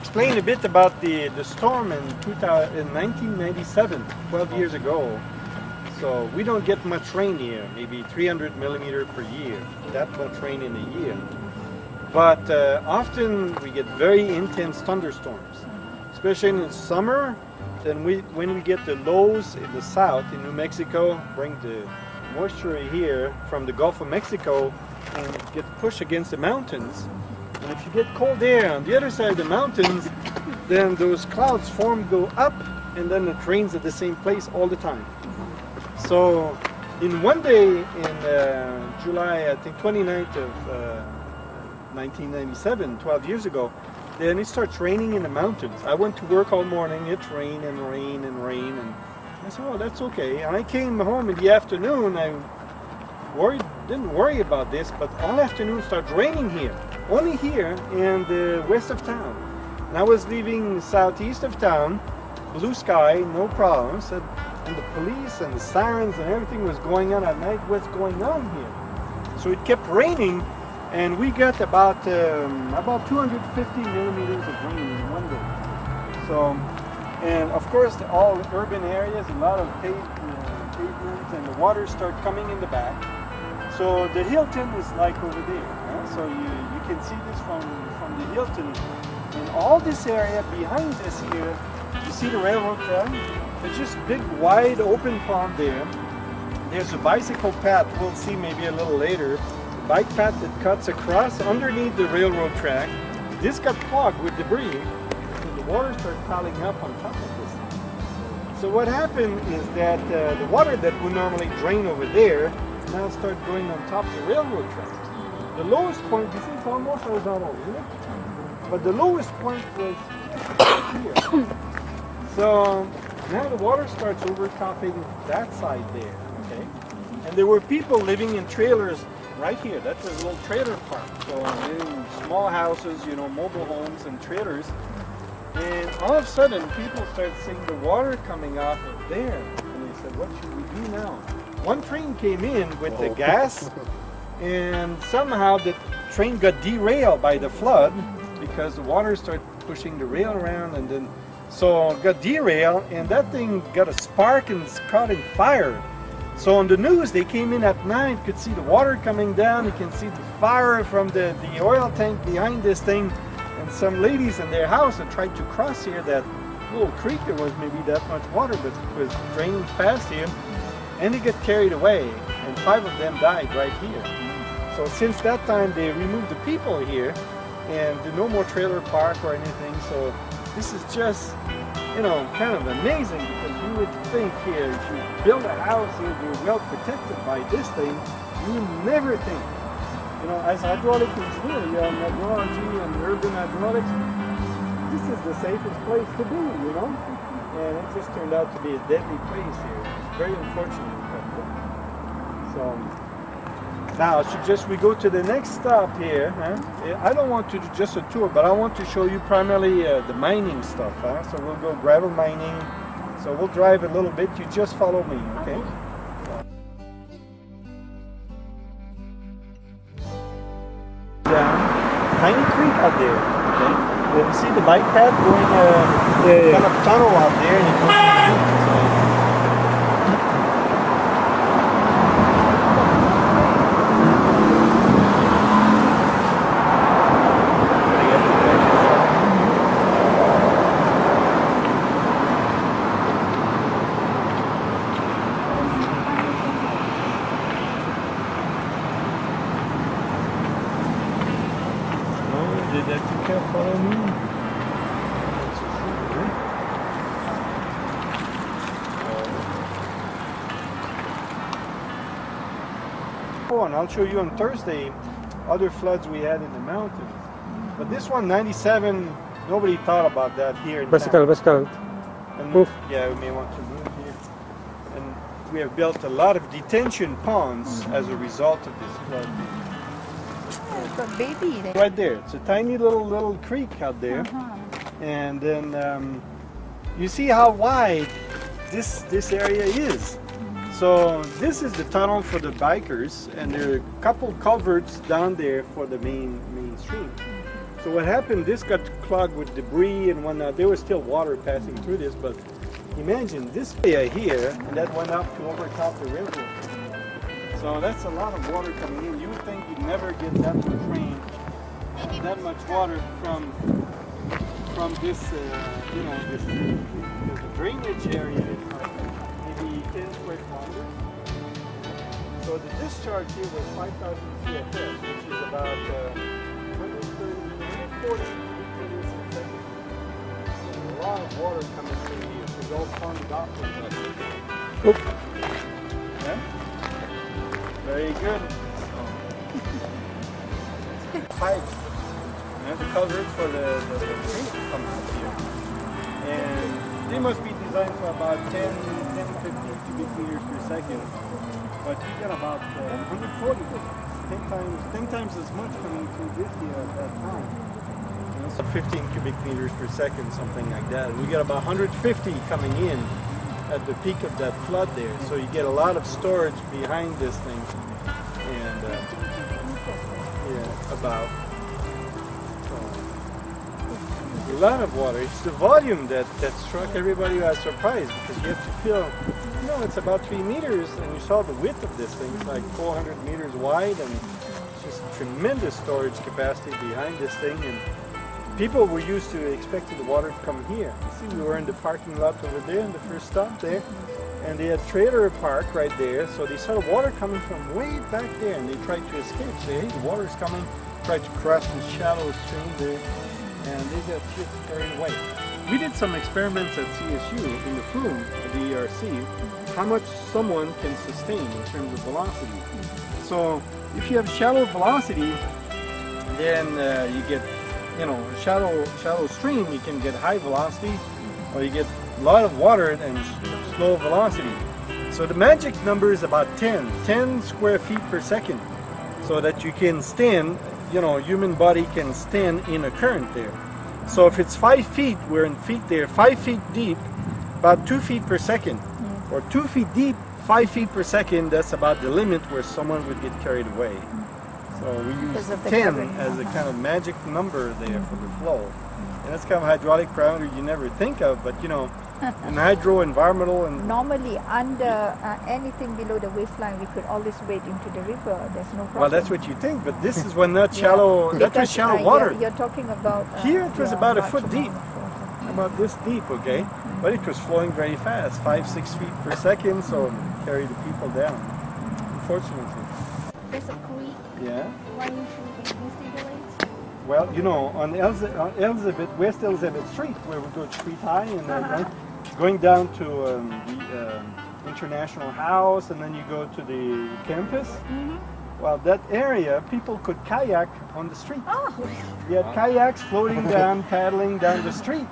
explain a bit about the storm in 1997, 12 years ago. So we don't get much rain here, maybe 300 millimeters per year, that much rain in a year. But often we get very intense thunderstorms, especially in the summer. Then when we get the lows in the south, in New Mexico, bring the moisture here from the Gulf of Mexico and it gets pushed against the mountains. And if you get cold air on the other side of the mountains, then those clouds go up, and then it rains at the same place all the time. So in one day in July, I think 29th of 1997, 12 years ago, then it starts raining in the mountains. I went to work all morning, it rained and rained and rained, and I said, oh, that's okay. And I came home in the afternoon, I didn't worry about this, but all afternoon it started raining here. Only here in the west of town. And I was leaving southeast of town, blue sky, no problems, and the police and the sirens and everything was going on at night. What's going on here? So it kept raining, and we got about 250 millimeters of rain in one day. So, and of course, all urban areas, a lot of pavements, and the water start coming in the back. So the Hilton is like over there. So you can see this from the Hilton. And all this area behind us here, you see the railroad track? It's just big, wide, open pond there. There's a bicycle path, we'll see maybe a little later. A bike path that cuts across underneath the railroad track. This got clogged with debris, and the water started piling up on top of this. So what happened is that the water that would normally drain over there now started going on top of the railroad track. The lowest point, you see it's almost horizontal, isn't it? But the lowest point was here. So now the water starts overtopping that side there, okay? And there were people living in trailers right here. That's a little trailer park. So in small houses, you know, mobile homes and trailers. And all of a sudden, people started seeing the water coming off of there. And they said, what should we do now? One train came in with the gas, and somehow the train got derailed by the flood because the water started pushing the rail around, and then so it got derailed, and that thing got a spark and it's caught in fire. So on the news, they came in at night, could see the water coming down, you can see the fire from the oil tank behind this thing, and some ladies in their house had tried to cross here that little creek. There was maybe that much water, but it was draining fast here, and they got carried away, and 5 of them died right here. So since that time, they removed the people here, and no more trailer park or anything. So this is just, you know, kind of amazing, because you would think here, if you build a house here, you're well protected by this thing. You would never think, you know, as hydraulic engineer, you have hydrology and urban hydraulics, this is the safest place to be, you know? And it just turned out to be a deadly place here. It's very unfortunate. So now, we go to the next stop here. I don't want to do just a tour, but I want to show you primarily the mining stuff. So we'll go gravel mining. So we'll drive a little bit. You just follow me, okay? Down, tiny creek out there. Okay? You see the bike path going, kind of tunnel out there, and it goes to the creek. And I'll show you on Thursday other floods we had in the mountains. But this one, 97, nobody thought about that here in town. And yeah, we may want to move here. And we have built a lot of detention ponds as a result of this flood. It's a baby there. Right there. It's a tiny little creek out there. And then you see how wide this area is. So this is the tunnel for the bikers, and there are a couple culverts down there for the main stream. So what happened, this got clogged with debris and whatnot. There was still water passing through this, but imagine this area here, and that went up to overtop the river. So that's a lot of water coming in. You would think you'd never get that much rain, that much water from this, you know, this drainage area. It's like maybe 10 square kilometers. So the discharge here was 5,000 CFS, which is about 140 liters a second. So a lot of water coming through here. It's all ponded off with that. Yeah? Very good. Pipes. And the culverts for the street come out here. And they must be designed for about 10, 15 cubic meters per second. But you get about 140, 10 times as much coming through this here at that time. You know, so 15 cubic meters per second, something like that. And we get about 150 coming in at the peak of that flood there. So you get a lot of storage behind this thing. And yeah, about a lot of water. It's the volume that struck everybody by surprise, because you have to fill, you know, it's about 3 meters, and you saw the width of this thing. It's like 400 meters wide, and it's just tremendous storage capacity behind this thing. And people were used to expecting the water to come here. You see, we were in the parking lot over there in the first stop there, and they had trailer park right there, so they saw the water coming from way back there, and they tried to escape. Say, hey, the water's coming, tried to cross this shallow stream there, and they got just carried away. We did some experiments at CSU in the flume at the ERC, how much someone can sustain in terms of velocity. So if you have shallow velocity, then you get, you know, a shallow stream, you can get high velocity, or you get a lot of water and slow velocity. So the magic number is about 10 square feet per second, so that you can stand, you know, human body can stand in a current there. So if it's 5 feet, we're in feet there, 5 feet deep, about 2 feet per second. Or 2 feet deep, 5 feet per second, that's about the limit where someone would get carried away. So we use 10 as a kind of magic number there for the flow. And that's kind of hydraulic parameter you never think of, but you know, in hydro, environmental, and normally under anything below the waistline, we could always wade into the river. There's no problem. Well, that's what you think, but this is when not shallow. That was shallow water. You're talking about here. It was about a foot deep, about this deep, okay. But it was flowing very fast, 5-6 feet per second, so it carried the people down. Unfortunately. There's a creek. Yeah. Running through the East Village. Well, you know, on Elizabeth, West Elizabeth Street, where we go street high, and right, going down to the International House, and then you go to the campus. Well, that area, people could kayak on the street. Oh. You had kayaks floating down, paddling down the street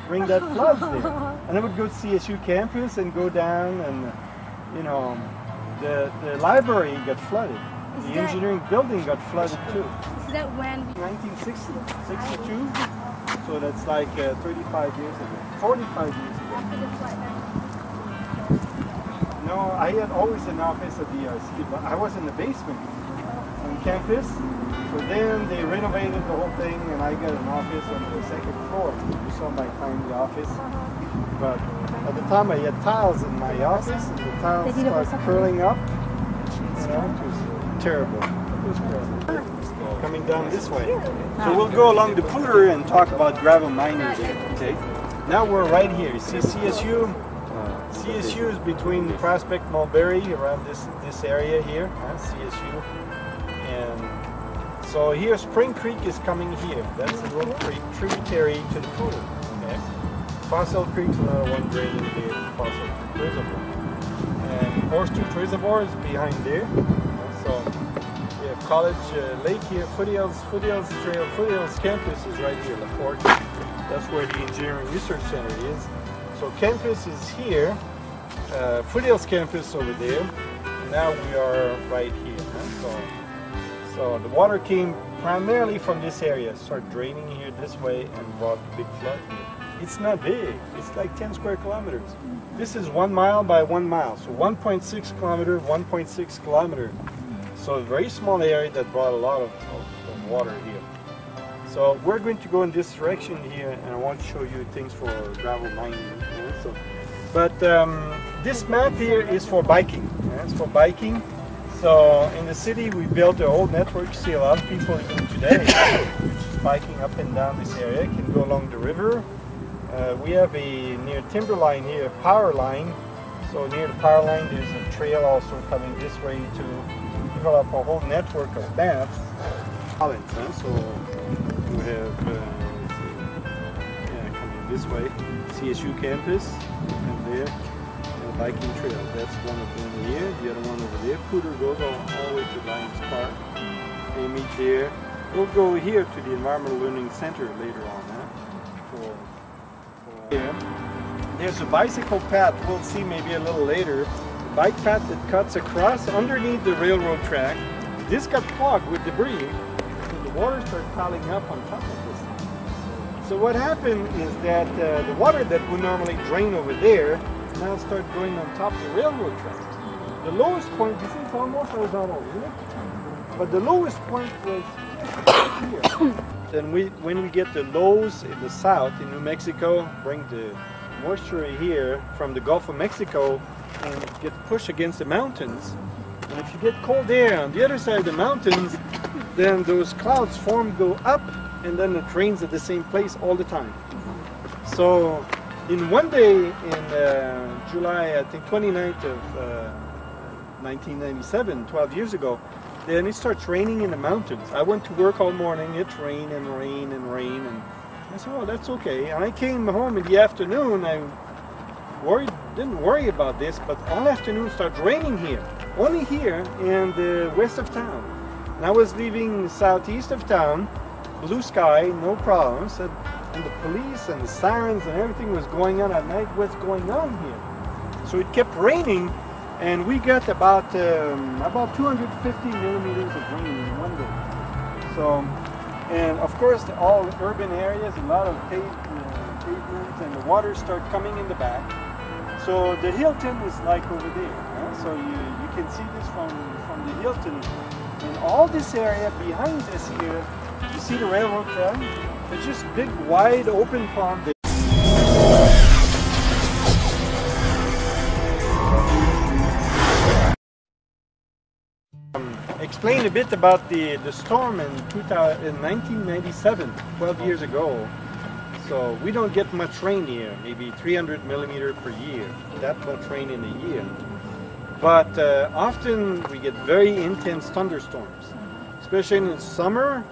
during that floods there. And I would go to CSU campus and go down, and you know, the library got flooded. The engineering building got flooded too. Is that when? 1960, 62. So that's like 35 years ago, 45 years ago. After the flood. No, I had always an office at the ERC, but I was in the basement on campus. So then they renovated the whole thing, and I got an office on the second floor. You saw my tiny office. But at the time I had tiles in my office, and the tiles started curling up. You know, it was terrible. It was terrible. Coming down this way. So we'll go along the Peirre and talk about gravel mining there, okay? Now we're right here. You see CSU? CSU is between Prospect, Mulberry, around this area here, CSU. And so here Spring Creek is coming here. That's a little creek tributary to the Peirre, okay? Fossil Creek's another one draining here, Fossil Creek Reservoir. And Horsetooth Reservoir is behind there. So we have College Lake here, Foothills Trail, Foothills campus is right here, LaPorte. That's where the Engineering Research Center is. So campus is here, Foothills campus over there, and now we are right here. So the water came primarily from this area, started draining here this way and brought a big flood here. It's not big, it's like 10 square kilometers. This is 1 mile by 1 mile, so 1.6 kilometer, 1.6 kilometer. So a very small area that brought a lot of water here. So we're going to go in this direction here, and I want to show you things for gravel mining. But this map here is for biking. It's for biking. So in the city we built a whole network. See a lot of people even today just biking up and down this area. Can go along the river. We have a near timberline here, a power line. So near the power line there's a trail also coming this way to develop a whole network of paths. So we have coming this way, CSU campus, and there, and a biking trail. That's one of them here. The other one over there. Peirre goes all the way to Lions Park. They meet there. We'll go here to the Environmental Learning Center later on. Here. There's a bicycle path. We'll see maybe a little later. A bike path that cuts across underneath the railroad track. This got clogged with debris. The water started piling up on top of this. So what happened is that the water that would normally drain over there now started going on top of the railroad track. The lowest point, you see it's almost horizontal, isn't it? But the lowest point was here. Then when we get the lows in the south, in New Mexico, bring the moisture here from the Gulf of Mexico and get pushed against the mountains. And if you get cold air on the other side of the mountains, then those clouds go up, and then it rains at the same place all the time. So in one day in July, I think 29th of 1997, 12 years ago, then it starts raining in the mountains. I went to work all morning, it rained and rained and rained, and I said, oh, that's okay. And I came home in the afternoon, I didn't worry about this, but all afternoon it started raining here. Only here in the west of town. And I was leaving southeast of town, blue sky, no problems, and the police and the sirens and everything was going on at night. What's going on here? So it kept raining, and we got about 250 millimeters of rain in one day. So, and of course, all urban areas, a lot of pavements, and the water started coming in the back. So the Hilton is like over there. So you can see this from the Hilton. And all this area behind us here, you see the railroad track? It's just big, wide, open pond. Explain a bit about the storm in 1997, 12 years ago. So we don't get much rain here, maybe 300 millimeters per year, that much rain in a year. But often we get very intense thunderstorms, especially in the summer.